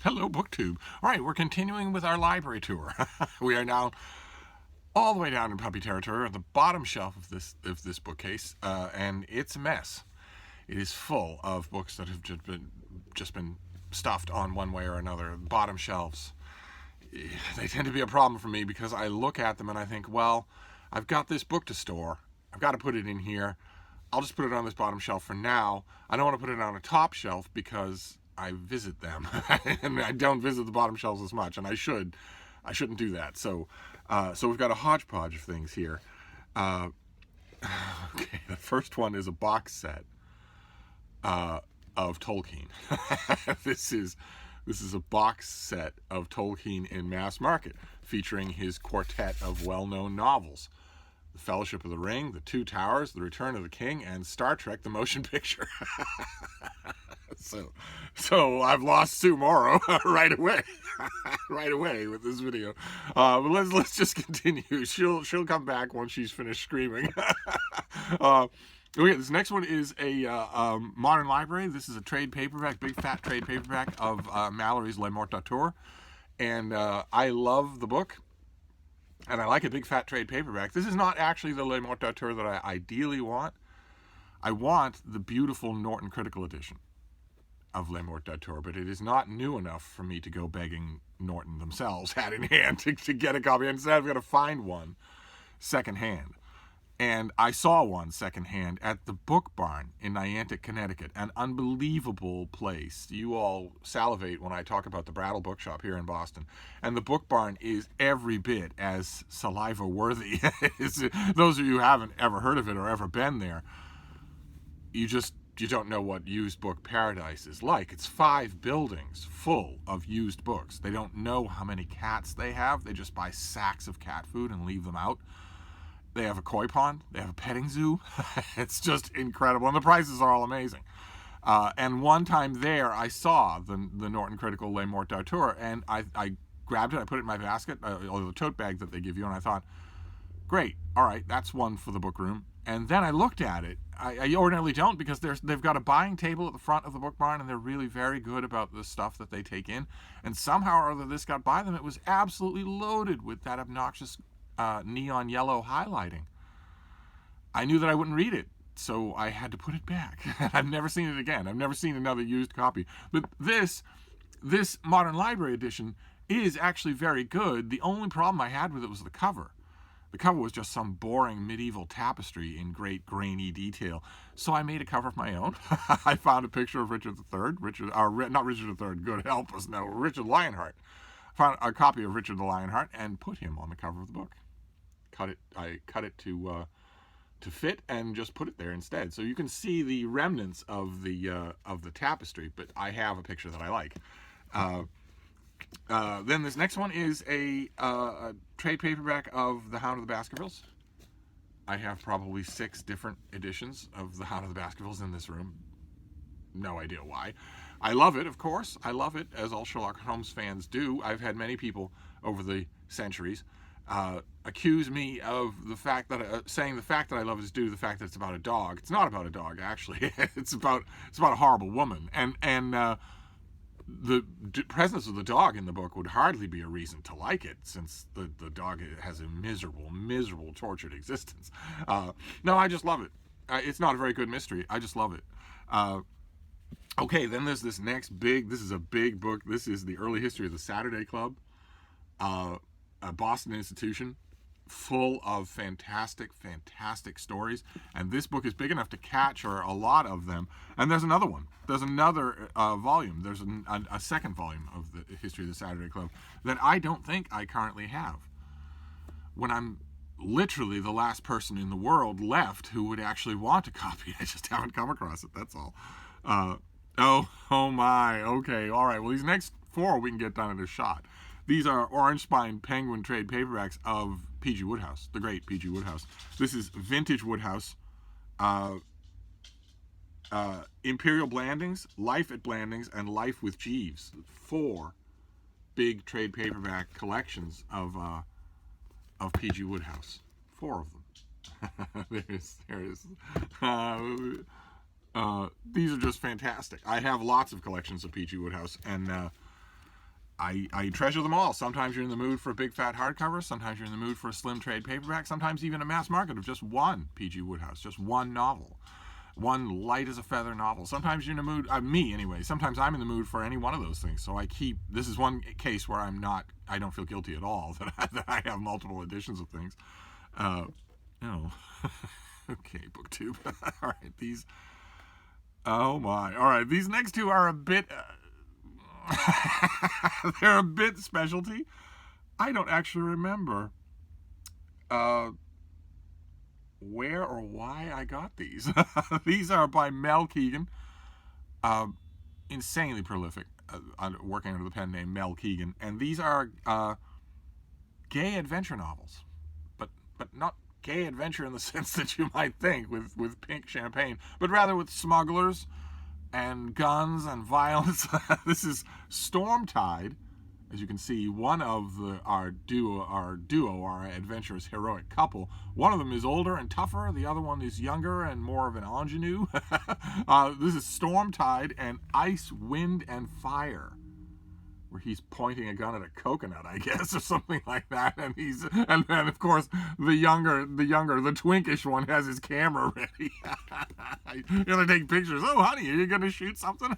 Hello, BookTube. All right, we're continuing with our library tour. We are now all the way down in puppy territory at the bottom shelf of this bookcase, and it's a mess. It is full of books that have just been stuffed on one way or another. Bottom shelves. They tend to be a problem for me because I look at them and I think, well, I've got this book to store. I've got to put it in here. I'll just put it on this bottom shelf for now. I don't want to put it on a top shelf because I visit them and I don't visit the bottom shelves as much, and I shouldn't do that. So we've got a hodgepodge of things here. Okay, the first one is a box set of Tolkien. This is a box set of Tolkien in mass market, featuring his quartet of well-known novels: The Fellowship of the Ring, The Two Towers, The Return of the King, and Star Trek: The Motion Picture. So I've lost Sue Morrow right away, right away with this video. But let's just continue. She'll come back once she's finished screaming. Okay, this next one is a modern library. This is a trade paperback, big fat trade paperback of Mallory's Le Morte d'Arthur, and I love the book. And I like a big fat trade paperback. This is not actually the Le Morte d'Arthur that I ideally want. I want the beautiful Norton Critical Edition of Le Morte d'Arthur, but it is not new enough for me to go begging Norton themselves, hat in hand, to get a copy. Instead, I've got to find one secondhand. And I saw one secondhand at the Book Barn in Niantic, Connecticut, an unbelievable place. You all salivate when I talk about the Brattle Bookshop here in Boston. And the Book Barn is every bit as saliva-worthy. Those of you who haven't ever heard of it or ever been there, you don't know what used book paradise is like. It's 5 buildings full of used books. They don't know how many cats they have. They just buy sacks of cat food and leave them out. They have a koi pond. They have a petting zoo. It's just incredible. And the prices are all amazing. And one time there, I saw the Norton Critical Le Morte d'Arthur, and I grabbed it. I put it in my basket, or the tote bag that they give you, and I thought, great, all right, that's one for the book room. And then I looked at it. I ordinarily don't, because they've got a buying table at the front of the Book Barn, and they're really very good about the stuff that they take in. And somehow or other this got by them. It was absolutely loaded with that obnoxious neon yellow highlighting. I knew that I wouldn't read it, so I had to put it back. I've never seen it again. I've never seen another used copy. But this modern library edition is actually very good. The only problem I had with it was the cover. The cover was just some boring medieval tapestry in great grainy detail. So I made a cover of my own. I found a picture of Richard III, not Richard III, good help us, no, Richard Lionheart. Found a copy of Richard the Lionheart and put him on the cover of the book. I cut it to fit and just put it there instead. So you can see the remnants of the tapestry, but I have a picture that I like. Then this next one is a trade paperback of The Hound of the Baskervilles. I have probably 6 different editions of The Hound of the Baskervilles in this room. No idea why. I love it, of course. I love it, as all Sherlock Holmes fans do. I've had many people over the centuries accuse me of the fact that saying the fact that I love it is due to the fact that it's about a dog. It's not about a dog, actually. It's about a horrible woman, and the presence of the dog in the book would hardly be a reason to like it, since the dog has a miserable, tortured existence. No, I just love it. It's not a very good mystery. I just love it. Okay, then there's this next this is a big book. This is The Early History of the Saturday Club, a Boston institution, full of fantastic stories. And this book is big enough to capture a lot of them. And there's another one. There's another volume. There's a second volume of The History of the Saturday Club that I don't think I currently have. When I'm literally the last person in the world left who would actually want a copy. I just haven't come across it, that's all. Oh my, okay, all right. Well, these next 4 we can get done in a shot. These are Orange Spine Penguin trade paperbacks of P.G. Wodehouse, the great P.G. Wodehouse. This is Vintage Wodehouse, Imperial Blandings, Life at Blandings, and Life with Jeeves. 4 big trade paperback collections of P.G. Wodehouse. 4 of them. There it is. These are just fantastic. I have lots of collections of P.G. Wodehouse, and I treasure them all. Sometimes you're in the mood for a big fat hardcover. Sometimes you're in the mood for a slim trade paperback. Sometimes even a mass market of just one P.G. Wodehouse, just one novel. One light as a feather novel. Sometimes you're in the mood, me anyway, sometimes I'm in the mood for any one of those things. So this is one case where I don't feel guilty at all that I have multiple editions of things. Okay, BookTube. All right, oh my. All right, these next two are a bit, they're a bit specialty. I don't actually remember where or why I got these. These are by Mel Keegan, insanely prolific, working under the pen name Mel Keegan, and these are gay adventure novels, but not gay adventure in the sense that you might think with pink champagne, but rather with smugglers and guns and violence. This is Stormtide. As you can see, one of our adventurous heroic couple, one of them is older and tougher, the other one is younger and more of an ingenue. This is Stormtide and Ice, Wind, and Fire, where he's pointing a gun at a coconut, I guess, or something like that. And then of course the twinkish one has his camera ready. You're gonna take pictures. Oh, honey, are you gonna shoot something?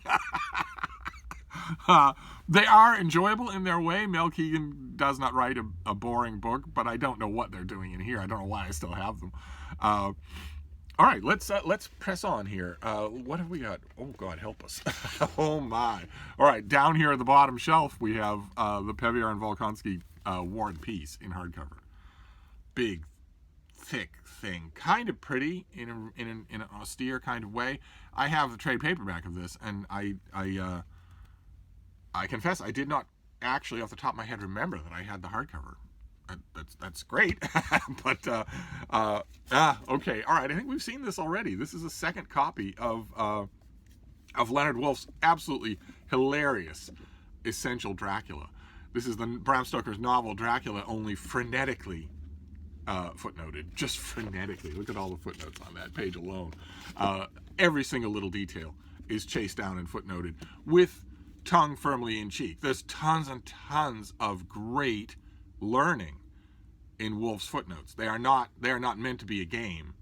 They are enjoyable in their way. Mel Keegan does not write a boring book, but I don't know what they're doing in here. I don't know why I still have them. All right, let's press on here. What have we got? Oh, God, help us. Oh, my. All right, down here at the bottom shelf, we have the Pevier and Volkonsky War and Peace in hardcover. Big, thick thing. Kind of pretty in an austere kind of way. I have the trade paperback of this, and I confess I did not actually off the top of my head remember that I had the hardcover. That's great. But okay, all right, I think we've seen this already. This is a second copy of Leonard Woolf's absolutely hilarious Essential Dracula. This is the Bram Stoker's novel Dracula, only frenetically footnoted, just frenetically. Look at all the footnotes on that page alone. Every single little detail is chased down and footnoted with tongue firmly in cheek. There's tons and tons of great learning in Woolf's footnotes. They are not meant to be a game,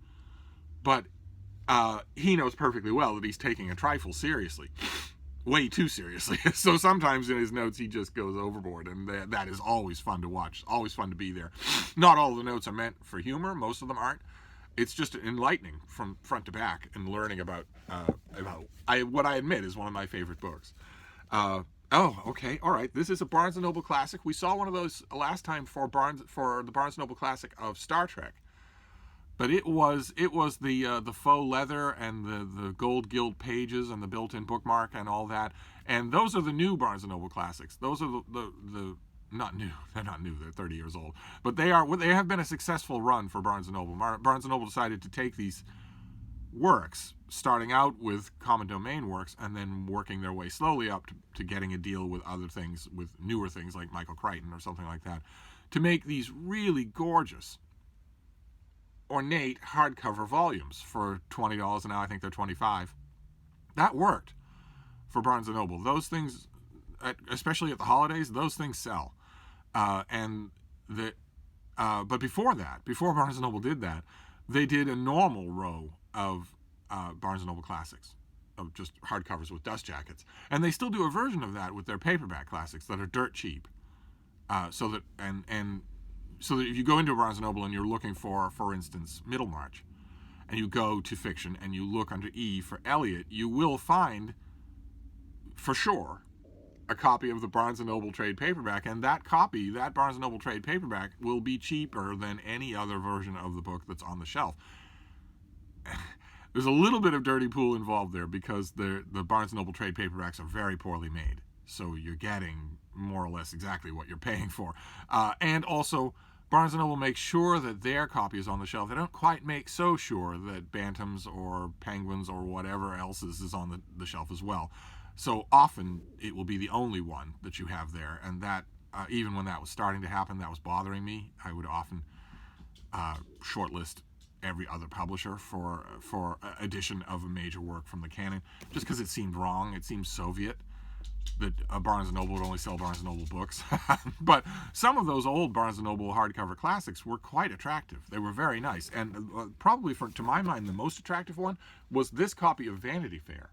but he knows perfectly well that he's taking a trifle seriously, way too seriously. So sometimes in his notes he just goes overboard, and that is always fun to watch. Always fun to be there. Not all of the notes are meant for humor. Most of them aren't. It's just enlightening from front to back and learning about what I admit is one of my favorite books. Oh, okay, all right. This is a Barnes & Noble classic. We saw one of those last time for the Barnes & Noble classic of Star Trek, but it was the faux leather and the gold gilt pages and the built-in bookmark and all that. And those are the new Barnes & Noble classics. Those are the not new. They're not new. They're 30 years old, but they have been a successful run for Barnes & Noble. Barnes & Noble decided to take these works, starting out with common domain works and then working their way slowly up to getting a deal with other things, with newer things like Michael Crichton or something like that, to make these really gorgeous, ornate hardcover volumes for $20, and now I think they're $25. That worked for Barnes & Noble. Those things, especially at the holidays, those things sell. But before that, before Barnes & Noble did that, they did a normal row of Barnes & Noble classics, of just hardcovers with dust jackets. And they still do a version of that with their paperback classics that are dirt cheap. So that if you go into Barnes & Noble and you're looking for instance, Middlemarch, and you go to fiction and you look under E for Eliot, you will find, for sure, a copy of the Barnes & Noble trade paperback, and that Barnes & Noble trade paperback will be cheaper than any other version of the book that's on the shelf. There's a little bit of dirty pool involved there because the Barnes & Noble trade paperbacks are very poorly made. So you're getting more or less exactly what you're paying for. And also, Barnes & Noble makes sure that their copy is on the shelf. They don't quite make so sure that Bantams or Penguins or whatever else is on the shelf as well. So often it will be the only one that you have there. And that, even when that was starting to happen, that was bothering me. I would often shortlist every other publisher for edition of a major work from the canon, just because it seemed wrong. It seemed Soviet. that Barnes & Noble would only sell Barnes & Noble books. But some of those old Barnes & Noble hardcover classics were quite attractive. They were very nice. And probably, to my mind, the most attractive one was this copy of Vanity Fair,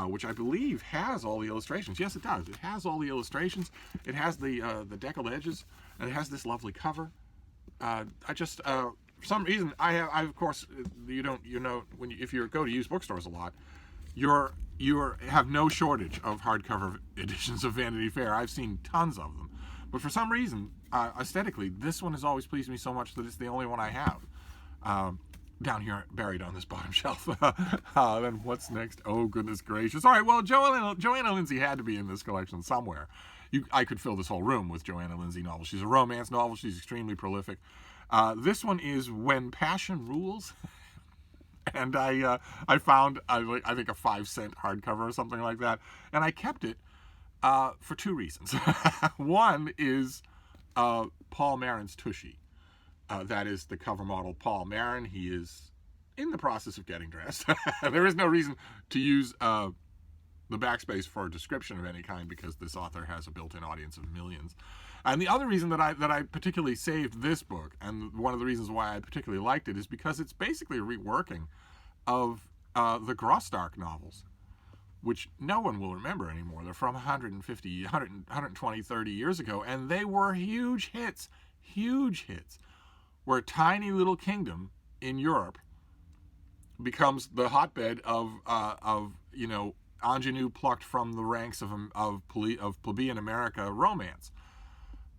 which I believe has all the illustrations. Yes, it does. It has all the illustrations. It has the deckled edges, and it has this lovely cover. For some reason, I of course, if you go to used bookstores a lot, you have no shortage of hardcover editions of Vanity Fair. I've seen tons of them, but for some reason, aesthetically, this one has always pleased me so much that it's the only one I have down here, buried on this bottom shelf. Then what's next? Oh, goodness gracious! All right, well, Joanna Lindsey had to be in this collection somewhere. I could fill this whole room with Joanna Lindsey novels. She's a romance novel. She's extremely prolific. This one is When Passion Rules. And I found, I think, a 5-cent hardcover or something like that. And I kept it for two reasons. One is Paul Marin's Tushy. That is the cover model, Paul Marin. He is in the process of getting dressed. There is no reason to use the backspace for a description of any kind because this author has a built-in audience of millions. And the other reason that I particularly saved this book, and one of the reasons why I particularly liked it, is because it's basically a reworking of the Grostark novels, which no one will remember anymore. They're from 120, 30 years ago, and they were huge hits, where a tiny little kingdom in Europe becomes the hotbed of ingenue plucked from the ranks of plebeian America romance.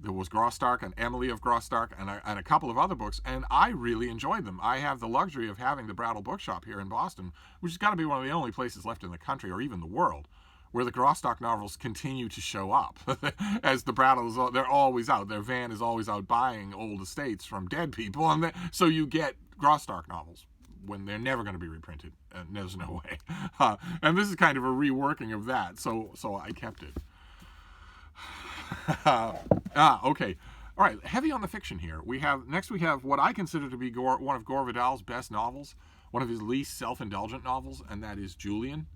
There was Grostark and Emily of Grostark and a couple of other books, and I really enjoyed them. I have the luxury of having the Brattle Bookshop here in Boston, which has got to be one of the only places left in the country, or even the world, where the Grostark novels continue to show up. As the Brattles, they're always out. Their van is always out buying old estates from dead people, and so you get Grostark novels when they're never going to be reprinted. There's no way. And this is kind of a reworking of that, so I kept it. Okay. All right, heavy on the fiction here. Next we have what I consider to be one of Gore Vidal's best novels, one of his least self-indulgent novels, and that is Julian.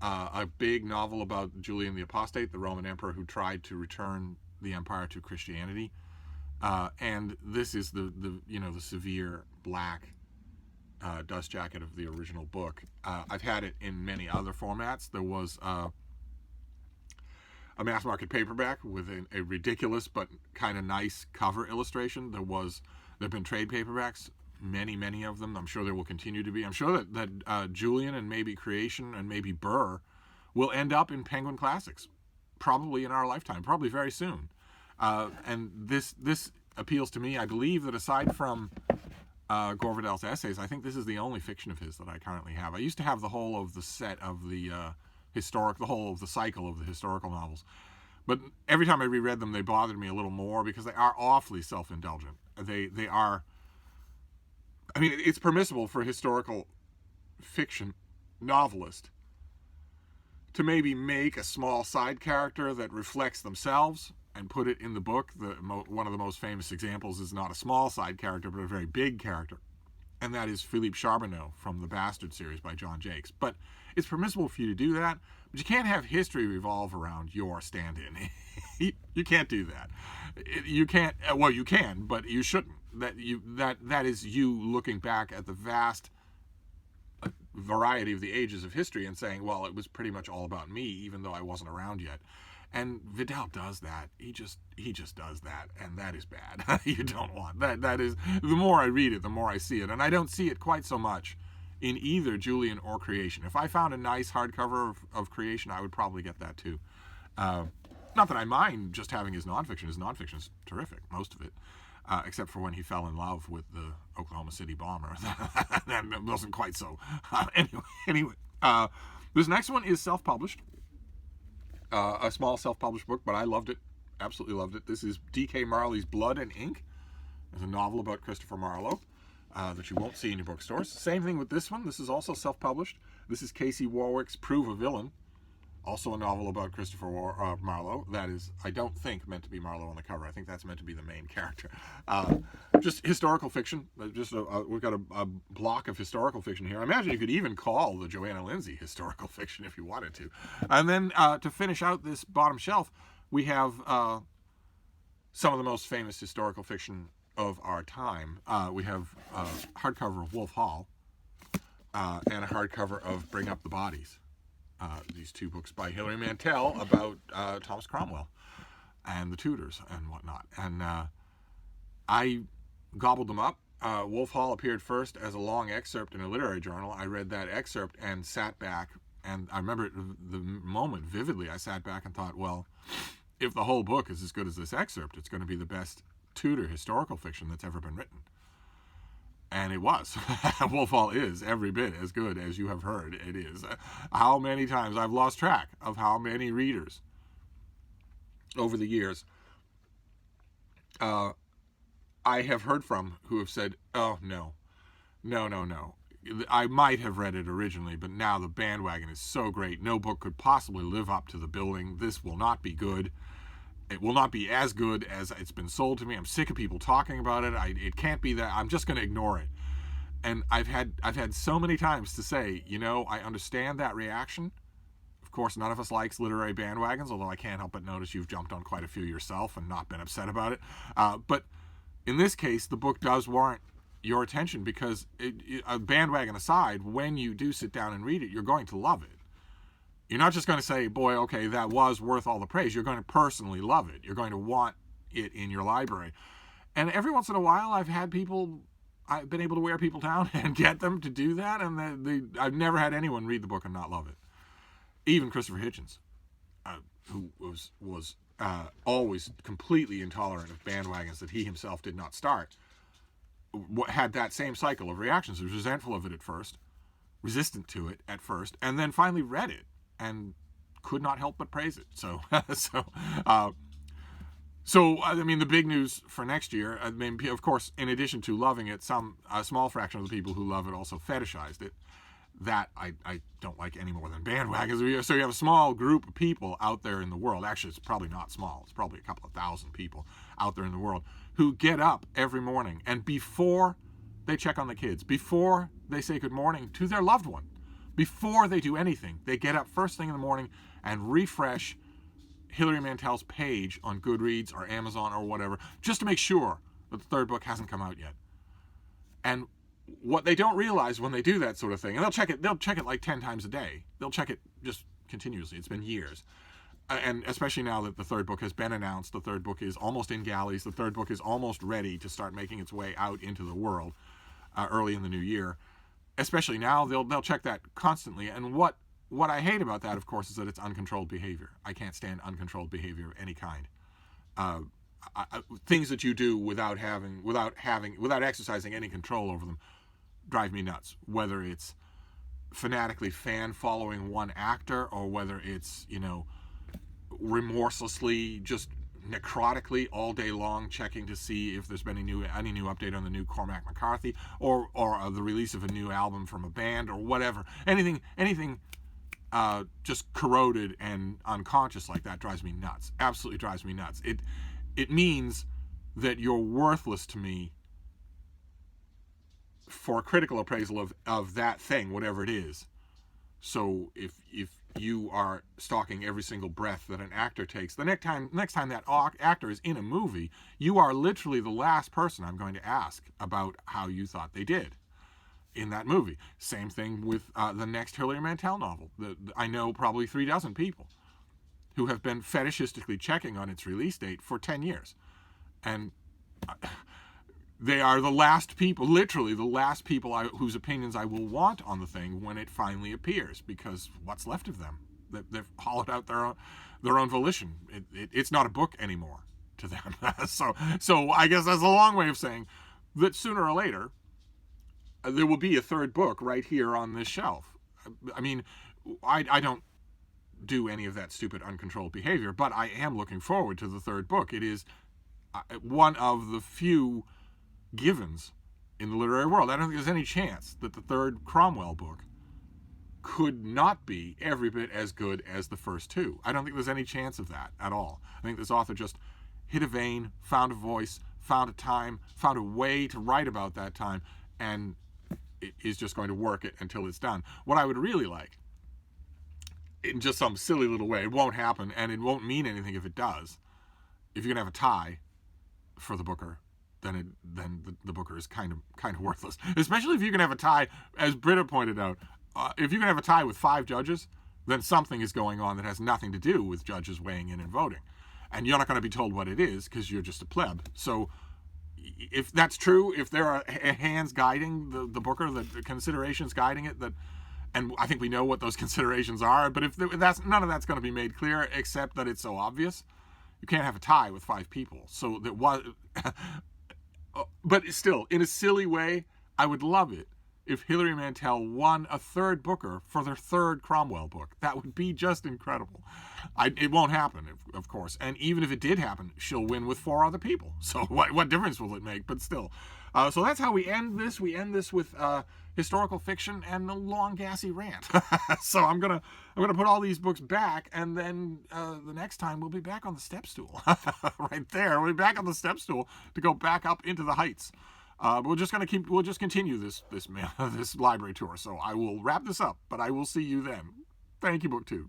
A big novel about Julian the Apostate, the Roman emperor who tried to return the empire to Christianity. And this is the severe black dust jacket of the original book. I've had it in many other formats. There was a mass market paperback with a ridiculous but kind of nice cover illustration. There've been trade paperbacks, many of them. I'm sure there will continue to be. I'm sure that Julian and maybe Creation and maybe Burr will end up in Penguin Classics, probably in our lifetime, probably very soon. And this appeals to me. I believe that aside from Gore Vidal's essays, I think this is the only fiction of his that I currently have. I used to have the whole of the set of the the whole of the cycle of the historical novels. But every time I reread them, they bothered me a little more because they are awfully self-indulgent. They are, I mean, it's permissible for a historical fiction novelist to maybe make a small side character that reflects themselves and put it in the book. One of the most famous examples is not a small side character, but a very big character. And that is Philippe Charbonneau from the Bastard series by John Jakes. But it's permissible for you to do that, but you can't have history revolve around your stand-in. You can't do that. You can't, well, you can, but you shouldn't. That is you looking back at the vast variety of the ages of history and saying, well, it was pretty much all about me, even though I wasn't around yet. And Vidal does that. He just does that, and that is bad. You don't want that. That is, the more I read it, the more I see it, and I don't see it quite so much in either Julian or Creation. If I found a nice hardcover of Creation, I would probably get that too. Not that I mind just having his nonfiction. His nonfiction is terrific, most of it, except for when he fell in love with the Oklahoma City bomber. That wasn't quite so. Anyway, this next one is self-published. A small self-published book, but I loved it. Absolutely loved it. This is D.K. Marley's Blood and Ink. It's a novel about Christopher Marlowe that you won't see in your bookstores. Same thing with this one. This is also self-published. This is Casey Warwick's Prove a Villain, Also a novel about Christopher Marlowe. That is, I don't think, meant to be Marlowe on the cover. I think that's meant to be the main character. Just historical fiction. We've got a block of historical fiction here. I imagine you could even call the Joanna Lindsay historical fiction if you wanted to. And then to finish out this bottom shelf, we have some of the most famous historical fiction of our time. We have a hardcover of Wolf Hall and a hardcover of Bring Up the Bodies. These two books by Hilary Mantel about Thomas Cromwell and the Tudors and whatnot. And I gobbled them up. Wolf Hall appeared first as a long excerpt in a literary journal. I read that excerpt and sat back, and I remember the moment vividly. I sat back and thought, well, if the whole book is as good as this excerpt, it's going to be the best Tudor historical fiction that's ever been written. And it was. Wolf Hall is every bit as good as you have heard it is. How many times I've lost track of how many readers over the years I have heard from who have said, oh, no. I might have read it originally, but now the bandwagon is so great. No book could possibly live up to the billing. This will not be good. It will not be as good as it's been sold to me. I'm sick of people talking about it. It can't be that. I'm just going to ignore it. And I've had so many times to say, I understand that reaction. Of course, none of us likes literary bandwagons, although I can't help but notice you've jumped on quite a few yourself and not been upset about it. But in this case, the book does warrant your attention because, a bandwagon aside, when you do sit down and read it, you're going to love it. You're not just going to say, boy, okay, that was worth all the praise. You're going to personally love it. You're going to want it in your library. And every once in a while, I've been able to wear people down and get them to do that. And I've never had anyone read the book and not love it. Even Christopher Hitchens, who was always completely intolerant of bandwagons that he himself did not start, had that same cycle of reactions. He was resentful of it at first, resistant to it at first, and then finally read it and could not help but praise it. So I mean, the big news for next year, I mean, of course, in addition to loving it, a small fraction of the people who love it also fetishized it. That I don't like any more than bandwagons. So you have a small group of people out there in the world. Actually, it's probably not small. It's probably a couple of thousand people out there in the world who get up every morning, and before they check on the kids, before they say good morning to their loved one, before they do anything, they get up first thing in the morning and refresh Hilary Mantel's page on Goodreads or Amazon or whatever, just to make sure that the third book hasn't come out yet. And what they don't realize when they do that sort of thing, and they'll check it like 10 times a day. They'll check it just continuously. It's been years. And especially now that the third book has been announced, the third book is almost in galleys, the third book is almost ready to start making its way out into the world early in the new year. Especially now, they'll check that constantly. And what I hate about that, of course, is that it's uncontrolled behavior. I can't stand uncontrolled behavior of any kind. Things that you do without exercising any control over them drive me nuts. Whether it's fanatically fan following one actor, or whether it's remorselessly, just necrotically all day long checking to see if there's been any new update on the new Cormac McCarthy, or the release of a new album from a band, or whatever. Anything just corroded and unconscious like that drives me nuts. Absolutely drives me nuts. It means that you're worthless to me for a critical appraisal of that thing, whatever it is. So if you are stalking every single breath that an actor takes, the next time that actor is in a movie, you are literally the last person I'm going to ask about how you thought they did in that movie. Same thing with the next Hilary Mantel novel. I know probably 36 people who have been fetishistically checking on its release date for 10 years. And they are the last people, literally the last people whose opinions I will want on the thing when it finally appears, because what's left of them? They've hollowed out their own volition. It's not a book anymore to them. So I guess that's a long way of saying that sooner or later, there will be a third book right here on this shelf. I mean, I don't do any of that stupid uncontrolled behavior, but I am looking forward to the third book. It is one of the few givens in the literary world. I don't think there's any chance that the third Cromwell book could not be every bit as good as the first two. I don't think there's any chance of that at all. I think this author just hit a vein, found a voice, found a time, found a way to write about that time, and it is just going to work it until it's done. What I would really like, in just some silly little way, it won't happen, and it won't mean anything if it does. If you're gonna have a tie for the Booker, then the Booker is kind of worthless. Especially if you can have a tie, as Britta pointed out. If you can have a tie with 5 judges, then something is going on that has nothing to do with judges weighing in and voting, and you're not going to be told what it is because you're just a pleb. So, if that's true, if there are hands guiding the Booker, the considerations guiding it, and I think we know what those considerations are, but if that's none of that's going to be made clear, except that it's so obvious, you can't have a tie with 5 people. So that was, but still, in a silly way, I would love it if Hilary Mantel won a 3rd Booker for their 3rd Cromwell book. That would be just incredible. It won't happen, of course. And even if it did happen, she'll win with 4 other people. So what difference will it make? But still. So that's how we end this. We end this with historical fiction and a long, gassy rant. So I'm gonna put all these books back, and then the next time we'll be back on the step stool. Right there. We'll be back on the step stool to go back up into the heights. We'll just continue this library tour. So I will wrap this up, but I will see you then. Thank you, BookTube.